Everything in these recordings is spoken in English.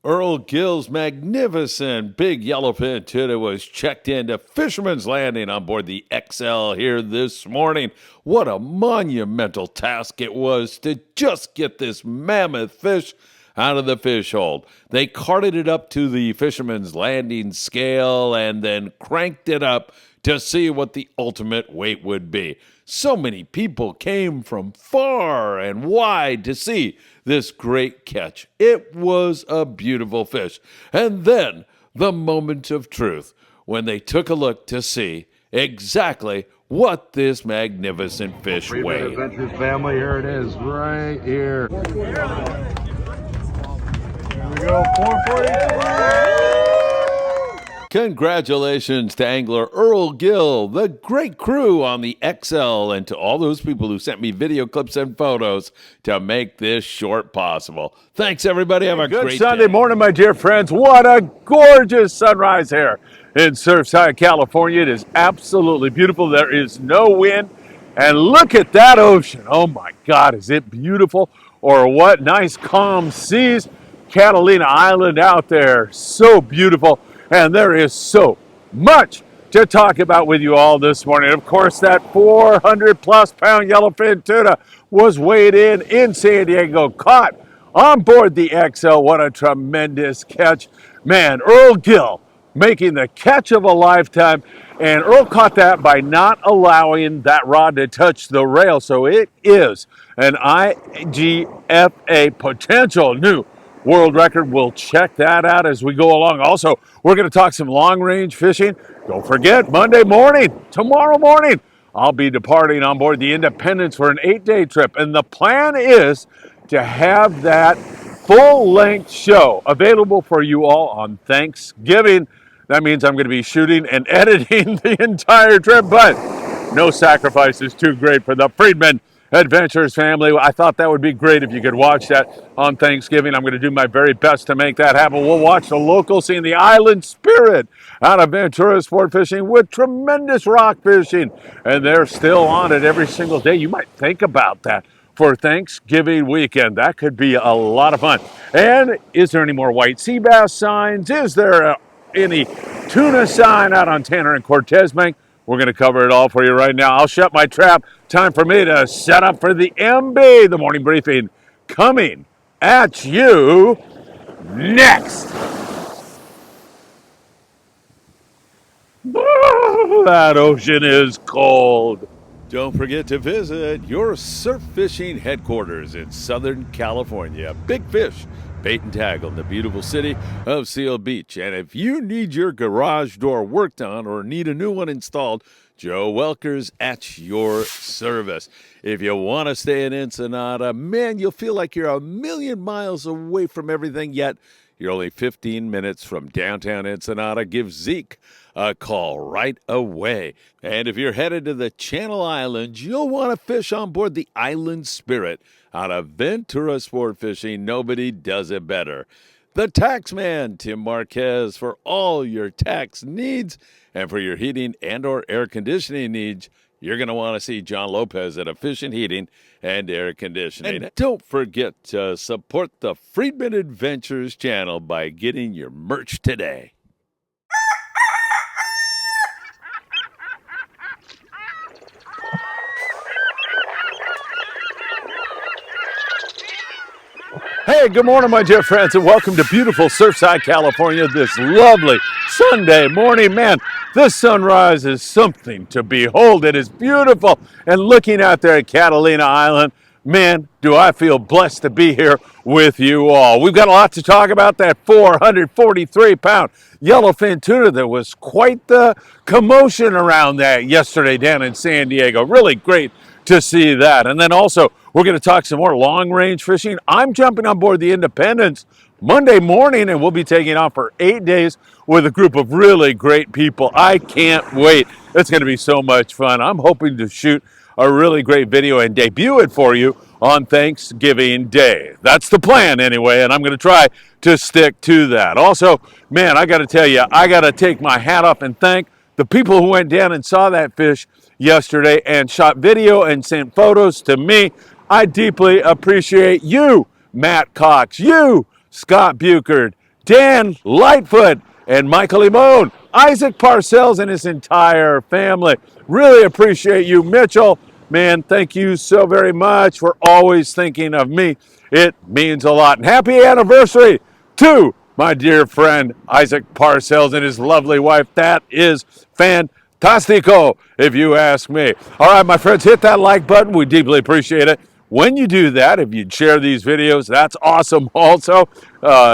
Earl Gill's magnificent big yellowfin tuna was checked into Fisherman's Landing on board the XL here this morning. What a monumental task it was to just get this mammoth fish out of the fish hold. They carted it up to the Fisherman's Landing scale and then cranked it up to see what the ultimate weight would be. So many people came from far and wide to see this great catch. It was a beautiful fish. And then the moment of truth when they took a look to see exactly what this magnificent fish weighed. Adventures family, here it is, right here. Here we go, 443. Congratulations to angler Earl Gill, the great crew on the XL, and to all those people who sent me video clips and photos to make this short possible. Thanks, everybody. Have a Good great Sunday day. morning, my dear friends. What a gorgeous sunrise here in Surfside, California. It is absolutely beautiful. There is no wind. And look at that ocean. Oh, my God, is it beautiful or what? Nice, calm seas. Catalina Island out there, so beautiful. And there is so much to talk about with you all this morning. Of course, that 400-plus pound yellowfin tuna was weighed in San Diego, caught on board the XL. What a tremendous catch. Man, Earl Gill making the catch of a lifetime. And Earl caught that by not allowing that rod to touch the rail. So it is an IGFA potential new world record. We'll check that out as we go along. Also, we're going to talk some long-range fishing. Don't forget, Monday morning, tomorrow morning, I'll be departing on board the Independence for an 8-day trip. And the plan is to have that full-length show available for you all on Thanksgiving. That means I'm going to be shooting and editing the entire trip, but no sacrifice is too great for the Friedman Adventures family. I thought that would be great if you could watch that on Thanksgiving. I'm going to do my very best to make that happen. We'll watch the locals seeing the island spirit out of Ventura sport fishing with tremendous rock fishing, and they're still on it every single day. You might think about that for Thanksgiving weekend. That could be a lot of fun. And is there any more white sea bass signs? Is there any tuna sign out on Tanner and Cortez Bank? We're going to cover it all for you right now. I'll shut my trap. Time for me to set up for the MB, the morning briefing, coming at you next. That ocean is cold. Don't forget to visit your surf fishing headquarters in Southern California. Big Fish Bait and Tackle in the beautiful city of Seal Beach. And if you need your garage door worked on or need a new one installed, Joe Welker's at your service. If you want to stay in Ensenada, man, you'll feel like you're a million miles away from everything, yet you're only 15 minutes from downtown Ensenada. Give Zeke a call right away. And if you're headed to the Channel Islands, you'll want to fish on board the Island Spirit out of Ventura Sport Fishing. Nobody does it better. The Taxman, Tim Marquez, for all your tax needs. And for your heating and or air conditioning needs, you're going to want to see John Lopez at Efficient Heating and Air Conditioning. And don't forget to support the Friedman Adventures channel by getting your merch today. Hey, good morning, my dear friends, and welcome to beautiful Surfside, California, this lovely Sunday morning. Man, this sunrise is something to behold. It is beautiful. And looking out there at Catalina Island, man, do I feel blessed to be here with you all. We've got a lot to talk about. That 443-pound yellowfin tuna. There was quite the commotion around that yesterday down in San Diego. Really great to see that. And then also, we're going to talk some more long-range fishing. I'm jumping on board the Independence Monday morning, and we'll be taking off for 8 days with a group of really great people. I can't wait. It's going to be so much fun. I'm hoping to shoot a really great video and debut it for you on Thanksgiving Day. That's the plan anyway, and I'm going to try to stick to that. Also, man, I got to tell you, I got to take my hat off and thank the people who went down and saw that fish yesterday and shot video and sent photos to me. I deeply appreciate you, Matt Cox, you, Scott Buchard, Dan Lightfoot, and Michael Limon, Isaac Parcells, and his entire family. Really appreciate you, Mitchell. Man, thank you so very much for always thinking of me. It means a lot. And happy anniversary to my dear friend Isaac Parcells and his lovely wife. That is fantastico, if you ask me. All right, my friends, hit that like button. We deeply appreciate it. When you do that, if you'd share these videos, that's awesome. Also,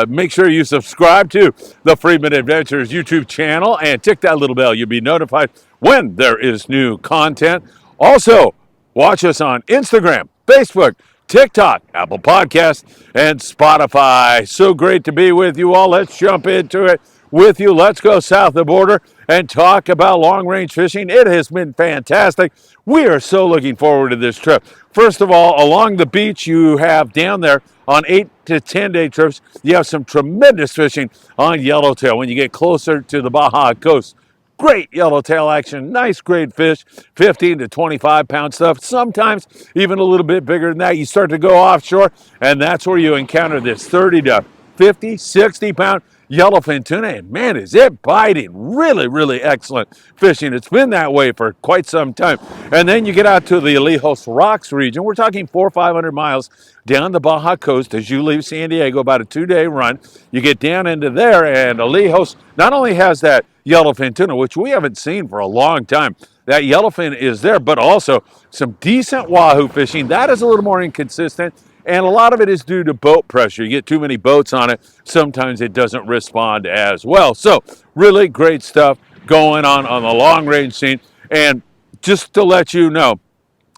make sure you subscribe to the Freedman Adventures YouTube channel and tick that little bell. You'll be notified when there is new content. Also, watch us on Instagram, Facebook, TikTok, Apple Podcasts, and Spotify. So great to be with you all. Let's jump into it with you. Let's go south of the border and talk about long-range fishing. It has been fantastic. We are so looking forward to this trip. First of all, along the beach you have down there on 8 to 10 day trips, you have some tremendous fishing on yellowtail when you get closer to the Baja coast. Great yellowtail action, nice great fish, 15 to 25 pound stuff, sometimes even a little bit bigger than that. You start to go offshore, and that's where you encounter this 30 to 50, 60 pound yellowfin tuna, and man, is it biting. Really, really excellent fishing. It's been that way for quite some time. And then you get out to the Alejos Rocks region. We're talking 400 or 500 miles down the Baja coast as you leave San Diego, about a 2-day run. You get down into there, and Alejos not only has that yellowfin tuna, which we haven't seen for a long time. That yellowfin is there, but also some decent wahoo fishing. That is a little more inconsistent, and a lot of it is due to boat pressure. You get too many boats on it, sometimes it doesn't respond as well. So really great stuff going on the long range scene. And just to let you know,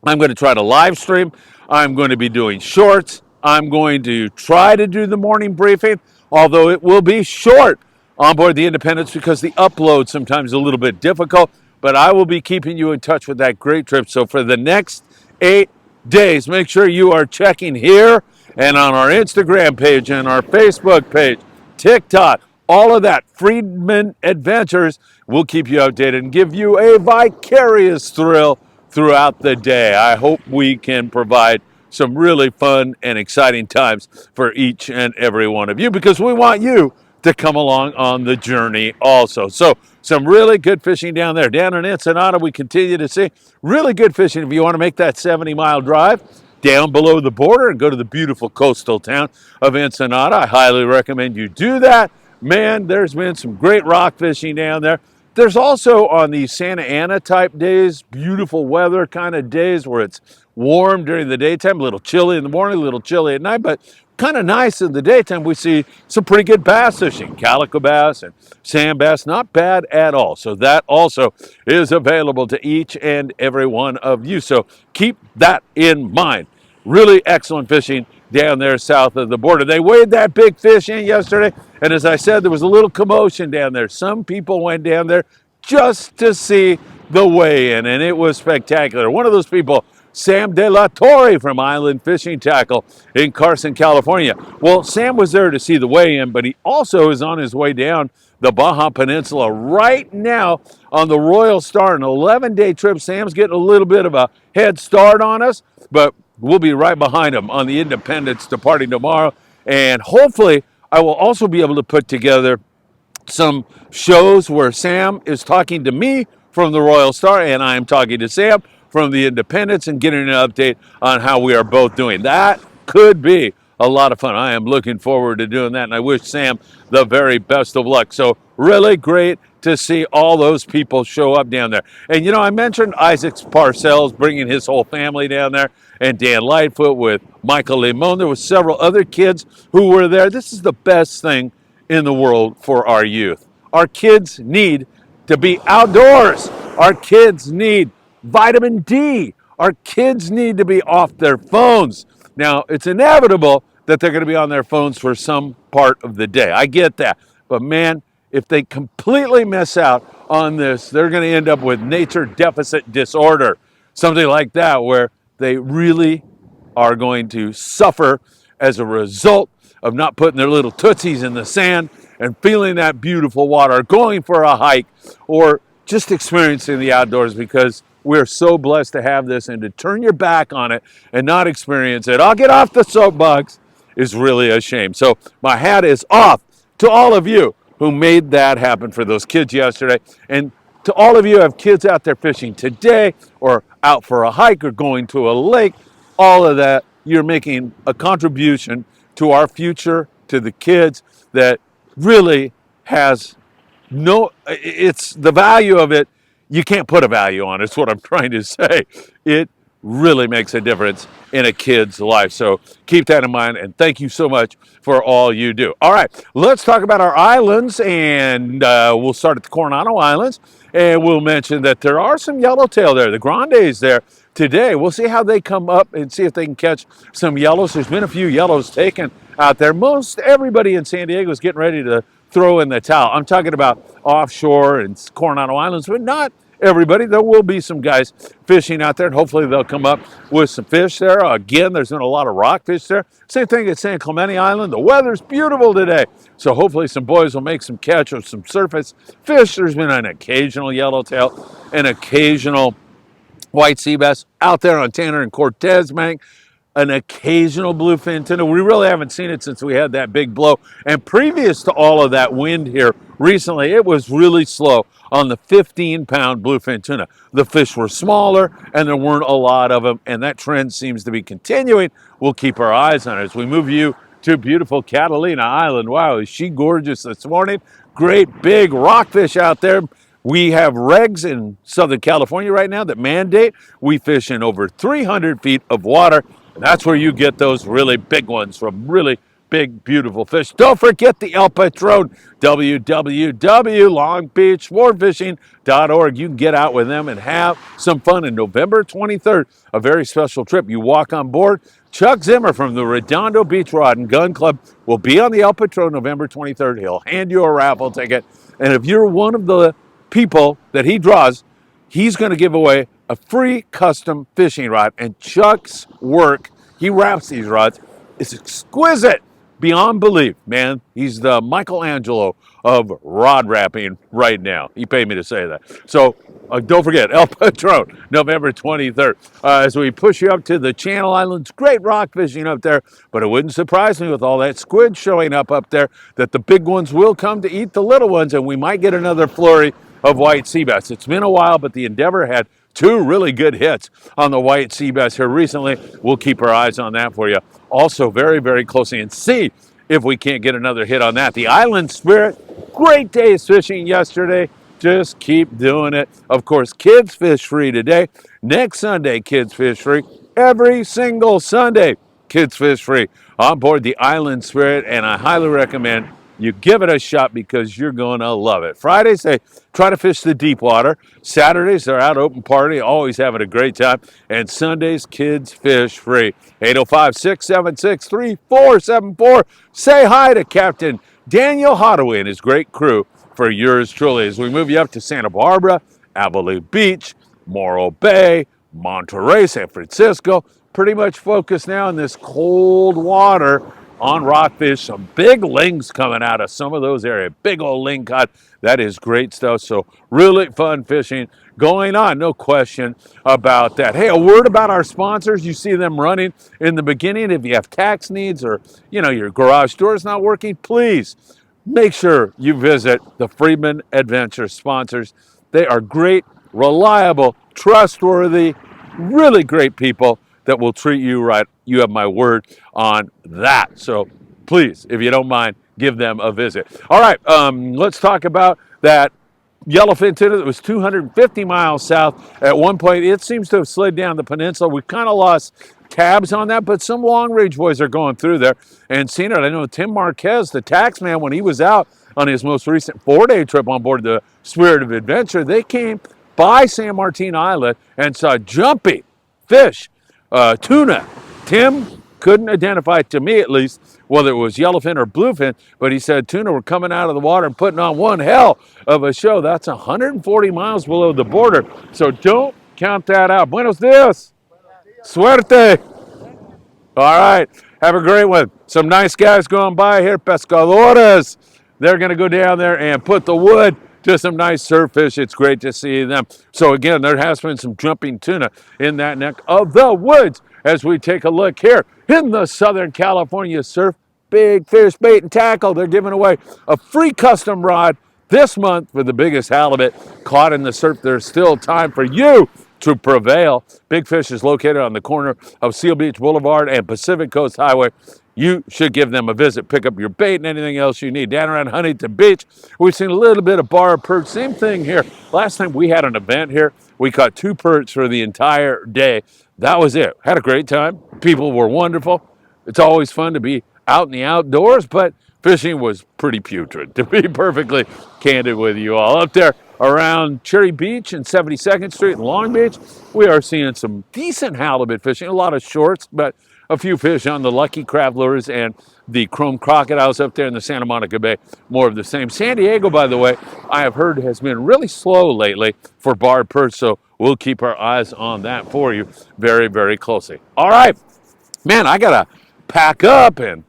I'm going to try to live stream. I'm going to be doing shorts. I'm going to try to do the morning briefing, although it will be short on board the Independence because the upload sometimes is a little bit difficult, but I will be keeping you in touch with that great trip. So for the next 8 days, make sure you are checking here and on our Instagram page and our Facebook page, TikTok, all of that. Freedman Adventures will keep you updated and give you a vicarious thrill throughout the day. I hope we can provide some really fun and exciting times for each and every one of you because we want you to come along on the journey also. So some really good fishing down there. Down in Ensenada, we continue to see really good fishing. If you want to make that 70-mile drive down below the border and go to the beautiful coastal town of Ensenada, I highly recommend you do that. Man, there's been some great rock fishing down there. There's also on these Santa Ana type days, beautiful weather kind of days where it's warm during the daytime, a little chilly in the morning, a little chilly at night, but kind of nice in the daytime. We see some pretty good bass fishing, calico bass and sand bass, not bad at all. So that also is available to each and every one of you. So keep that in mind. Really excellent fishing down there south of the border. They weighed that big fish in yesterday, and as I said, there was a little commotion down there. Some people went down there just to see the weigh-in, and it was spectacular. One of those people, Sam De La Torre from Island Fishing Tackle in Carson, California. Well, Sam was there to see the weigh-in, but he also is on his way down the Baja Peninsula right now on the Royal Star, an 11-day trip. Sam's getting a little bit of a head start on us, but we'll be right behind him on the Independence departing tomorrow. And hopefully I will also be able to put together some shows where Sam is talking to me from the Royal Star and I am talking to Sam from the Independence and getting an update on how we are both doing. That could be a lot of fun. I am looking forward to doing that, and I wish Sam the very best of luck. So really great to see all those people show up down there. And you know, I mentioned Isaac Parcells bringing his whole family down there, and Dan Lightfoot with Michael Limon. There were several other kids who were there. This is the best thing in the world for our youth. Our kids need to be outdoors. Our kids need vitamin D. Our kids need to be off their phones. Now, it's inevitable that they're going to be on their phones for some part of the day. I get that. But man, if they completely miss out on this, they're going to end up with nature deficit disorder, something like that, where they really are going to suffer as a result of not putting their little tootsies in the sand and feeling that beautiful water, going for a hike, or just experiencing the outdoors, because we're so blessed to have this, and to turn your back on it and not experience it, I'll get off the soapbox, is really a shame. So my hat is off to all of you who made that happen for those kids yesterday, and to all of you who have kids out there fishing today or out for a hike or going to a lake, all of that, you're making a contribution to our future, to the kids that really has no, it's the value of it. You can't put a value on it. It's what I'm trying to say. It really makes a difference in a kid's life. So keep that in mind, and thank you so much for all you do. All right, let's talk about our islands, and we'll start at the Coronado Islands, and we'll mention that there are some yellowtail there. The grandes there today. We'll see how they come up and see if they can catch some yellows. There's been a few yellows taken out there. Most everybody in San Diego is getting ready to throw in the towel. I'm talking about offshore and Coronado Islands, but not everybody. There will be some guys fishing out there, and hopefully they'll come up with some fish there. Again, there's been a lot of rockfish there. Same thing at San Clemente Island. The weather's beautiful today, so hopefully some boys will make some catch of some surface fish. There's been an occasional yellowtail, an occasional white sea bass out there on Tanner and Cortez Bank, an occasional bluefin tuna. We really haven't seen it since we had that big blow. And previous to all of that wind here recently, it was really slow on the 15-pound bluefin tuna. The fish were smaller and there weren't a lot of them, and that trend seems to be continuing. We'll keep our eyes on it as we move you to beautiful Catalina Island. Wow, is she gorgeous this morning? Great big rockfish out there. We have regs in Southern California right now that mandate we fish in over 300 feet of water. And that's where you get those really big ones from really big, beautiful fish. Don't forget the El Patron, www.longbeachsportfishing.org. You can get out with them and have some fun in November 23rd, a very special trip. You walk on board. Chuck Zimmer from the Redondo Beach Rod and Gun Club will be on the El Patron November 23rd. He'll hand you a raffle ticket. And if you're one of the people that he draws, he's going to give away a free custom fishing rod. And Chuck's work, he wraps these rods, is exquisite beyond belief, man. He's the Michelangelo of rod wrapping right now. He paid me to say that. So don't forget, El Patron, November 23rd. As we push you up to the Channel Islands, great rock fishing up there, but it wouldn't surprise me with all that squid showing up there that the big ones will come to eat the little ones, and we might get another flurry of white sea bass. It's been a while, but the Endeavor had two really good hits on the white sea bass here recently. We'll keep our eyes on that for you. Also very, very closely, and see if we can't get another hit on that. The Island Spirit, great days fishing yesterday. Just keep doing it. Of course, kids fish free today. Next Sunday, kids fish free. Every single Sunday, kids fish free on board the Island Spirit, and I highly recommend you give it a shot because you're going to love it. Fridays, they try to fish the deep water. Saturdays, they're out open party, always having a great time. And Sundays, kids fish free. 805-676-3474. Say hi to Captain Daniel Hadaway and his great crew for yours truly as we move you up to Santa Barbara, Avalon Beach, Morro Bay, Monterey, San Francisco. Pretty much focused now in this cold water on rockfish. Some big lings coming out of some of those areas. Big old ling cod. That is great stuff. So really fun fishing going on. No question about that. Hey, a word about our sponsors. You see them running in the beginning. If you have tax needs or, your garage door is not working, please make sure you visit the Freedman Adventure sponsors. They are great, reliable, trustworthy, really great people that will treat you right. You have my word on that. So please, if you don't mind, give them a visit. All right, let's talk about that yellowfin tuna that was 250 miles south. At one point, it seems to have slid down the peninsula. We kind of lost tabs on that, but some long range boys are going through there and seeing it. I know Tim Marquez, the tax man, when he was out on his most recent 4-day trip on board the Spirit of Adventure, they came by San Martin Island and saw jumping fish, tuna. Tim couldn't identify, to me at least, whether it was yellowfin or bluefin, but he said tuna were coming out of the water and putting on one hell of a show. That's 140 miles below the border, so don't count that out. Buenos dias. Suerte. All right, have a great one. Some nice guys going by here, pescadores. They're going to go down there and put the wood to some nice surf fish. It's great to see them. So again, there has been some jumping tuna in that neck of the woods as we take a look here in the Southern California surf Big Fish Bait and Tackle. They're giving away a free custom rod this month for the biggest halibut caught in the surf. There's still time for you to prevail. Big Fish is located on the corner of Seal Beach Boulevard and Pacific Coast Highway. You should give them a visit. Pick up your bait and anything else you need. Down around Huntington Beach, we've seen a little bit of bar perch. Same thing here. Last time we had an event here, we caught 2 perch for the entire day. That was it. Had a great time. People were wonderful. It's always fun to be out in the outdoors, but fishing was pretty putrid, to be perfectly candid with you all. Up there around Cherry Beach and 72nd Street in Long Beach, we are seeing some decent halibut fishing, a lot of shorts, but a few fish on the Lucky Crab Lures and the Chrome Crocodiles up there in the Santa Monica Bay. More of the same. San Diego, by the way, I have heard has been really slow lately for barred perch, so we'll keep our eyes on that for you very, very closely. All right, man, I got to pack up and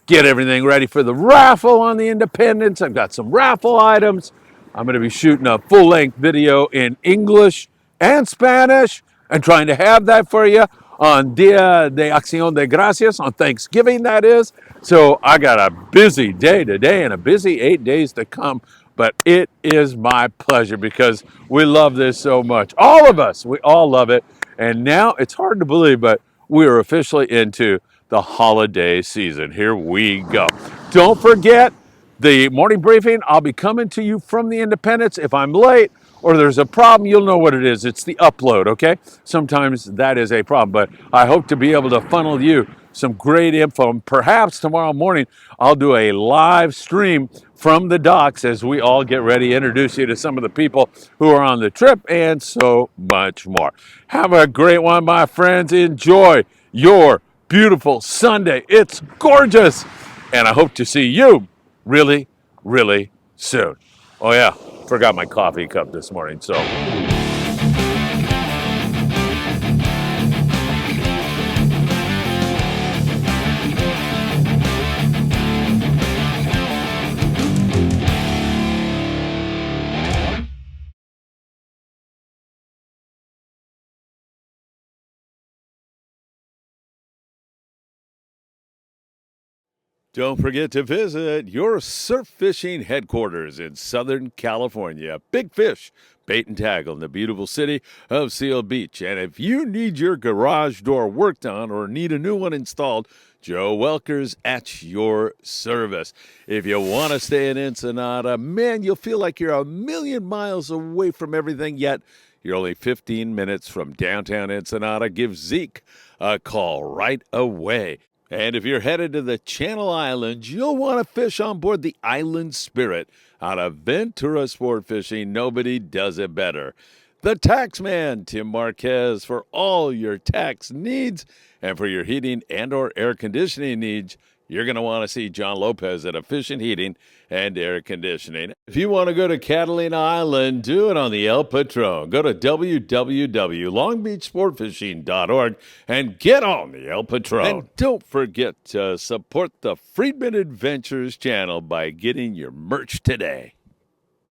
get everything ready for the raffle on the Independence. I've got some raffle items. I'm going to be shooting a full-length video in English and Spanish and trying to have that for you on Dia de Acción de Gracias, on Thanksgiving, that is. So I got a busy day today and a busy 8 days to come, but it is my pleasure because we love this so much. All of us, we all love it. And now it's hard to believe, but we are officially into the holiday season. Here we go. Don't forget the morning briefing. I'll be coming to you from the Independence. If I'm late or there's a problem, you'll know what it is. It's the upload, okay? Sometimes that is a problem, but I hope to be able to funnel you some great info. And perhaps tomorrow morning, I'll do a live stream from the docks as we all get ready to introduce you to some of the people who are on the trip and so much more. Have a great one, my friends. Enjoy your beautiful Sunday. It's gorgeous. And I hope to see you really, really soon. Oh yeah, forgot my coffee cup this morning, so. Don't forget to visit your surf fishing headquarters in Southern California. Big Fish Bait and Tackle in the beautiful city of Seal Beach. And if you need your garage door worked on or need a new one installed, Joe Welker's at your service. If you want to stay in Ensenada, man, you'll feel like you're a million miles away from everything, yet you're only 15 minutes from downtown Ensenada. Give Zeke a call right away. And if you're headed to the Channel Islands, you'll want to fish on board the Island Spirit out of Ventura Sport Fishing. Nobody does it better. The Taxman, Tim Marquez, for all your tax needs. And for your heating and or air conditioning needs, you're going to want to see John Lopez at Efficient Heating and Air Conditioning. If you want to go to Catalina Island, do it on the El Patron. Go to www.longbeachsportfishing.org and get on the El Patron. And don't forget to support the Friedman Adventures channel by getting your merch today.